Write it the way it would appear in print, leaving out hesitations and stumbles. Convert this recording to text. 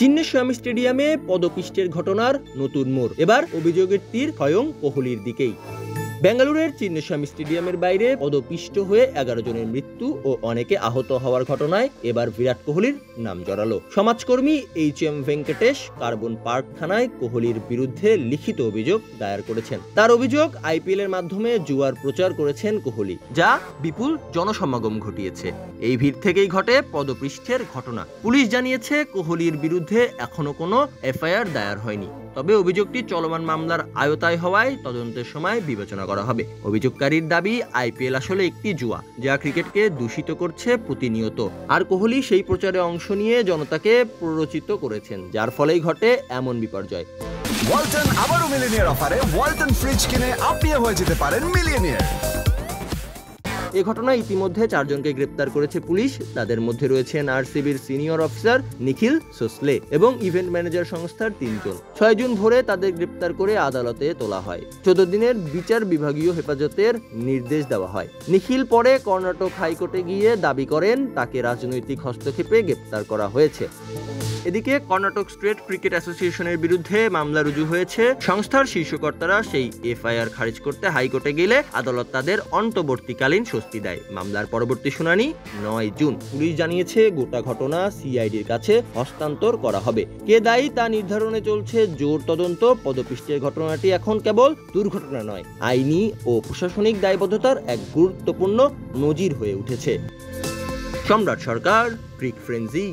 চিন্নাস্বামী স্টেডিয়ামে পদপিষ্টের ঘটনার নতুন মোড়, এবার অভিযোগের তীর স্বয়ং কোহলির দিকেই। বেঙ্গালুরুর চিন্নাস্বামী স্টেডিয়ামের বাইরে পদপিষ্ট হয়ে 11 জনের মৃত্যু ও অনেকে আহত হওয়ার ঘটনায় এবার বিরাট কোহলির নাম জড়ালো। সমাজকর্মী এইচ.এম. ভেঙ্কটেশ কার্বন পার্ক থানায় কোহলির বিরুদ্ধে লিখিত অভিযোগ দায়ের করেছেন। তার অভিযোগ, আইপিএল এর মাধ্যমে জুয়ার প্রচার করেছেন কোহলি, যা বিপুল জনসমাগম ঘটিয়েছে। এই ভিড় থেকেই ঘটে পদপৃষ্ঠের ঘটনা। পুলিশ জানিয়েছে, কোহলির বিরুদ্ধে এখনো কোনো এফআইআর দায়ের হয়নি, তবে অভিযোগটি চলমান মামলার আয়তায় হওয়ায় তদন্তের সময় বিবেচনা করা হবে। অভিযোগকারীর দাবি, আইপিএল আসলে একটি জুয়া, যা ক্রিকেটকে দূষিত করছে প্রতিনিয়ত। আর কোহলি সেই প্রচারে অংশ নিয়ে জনতাকে প্ররোচিত করেছেন, যার ফলেই ঘটে এমন বিপর্যয়। ওয়ালটন আবারও মিলিয়নিয়ার অফারে ওয়ালটন ফ্রিজ কিনে আপনিও হয়ে যেতে পারেন মিলিয়নিয়ার। এ ঘটনায় ইতিমধ্যে 4 জনকে গ্রেপ্তার করেছে পুলিশ। তাদের মধ্যে রয়েছেন আরসিবির সিনিয়র অফিসার নিখিল সোসলে এবং ইভেন্ট ম্যানেজার সংস্থার 3 জন। 6 জুন ভোরে তাদের গ্রেপ্তার করে আদালতে তোলা হয়। 14 দিনের বিচার বিভাগীয় হেফাজতের নির্দেশ দেওয়া হয়। নিখিল পরে কর্ণাটক হাইকোর্টে গিয়ে দাবি করেন, তাকে রাজনৈতিক হস্তক্ষেপে গ্রেপ্তার করা হয়েছে। এদিকে কর্ণাটক স্টেট ক্রিকেট অ্যাসোসিয়েশনের বিরুদ্ধে মামলা রুজু হয়েছে। সংস্থার শীর্ষকর্তারা সেই এফআইআর খারিজ করতে হাইকোর্টে গেলে আদালত তাদের অন্তর্বর্তীকালীন স্বস্তি দেয়। মামলার পরবর্তী শুনানি 9 জুন। পুলিশ জানিয়েছে, গোটা ঘটনা সিআইডির কাছে হস্তান্তর করা হবে। কে দায়ী তা নির্ধারণে চলছে জোর তদন্ত। পদপিষ্টের ঘটনাটি এখন কেবল দুর্ঘটনা নয়, আইনি ও প্রশাসনিক দায়বদ্ধতার এক গুরুত্বপূর্ণ নজির হয়ে উঠেছে। সম্রাট সরকার, ক্রিক ফ্রেন্জি।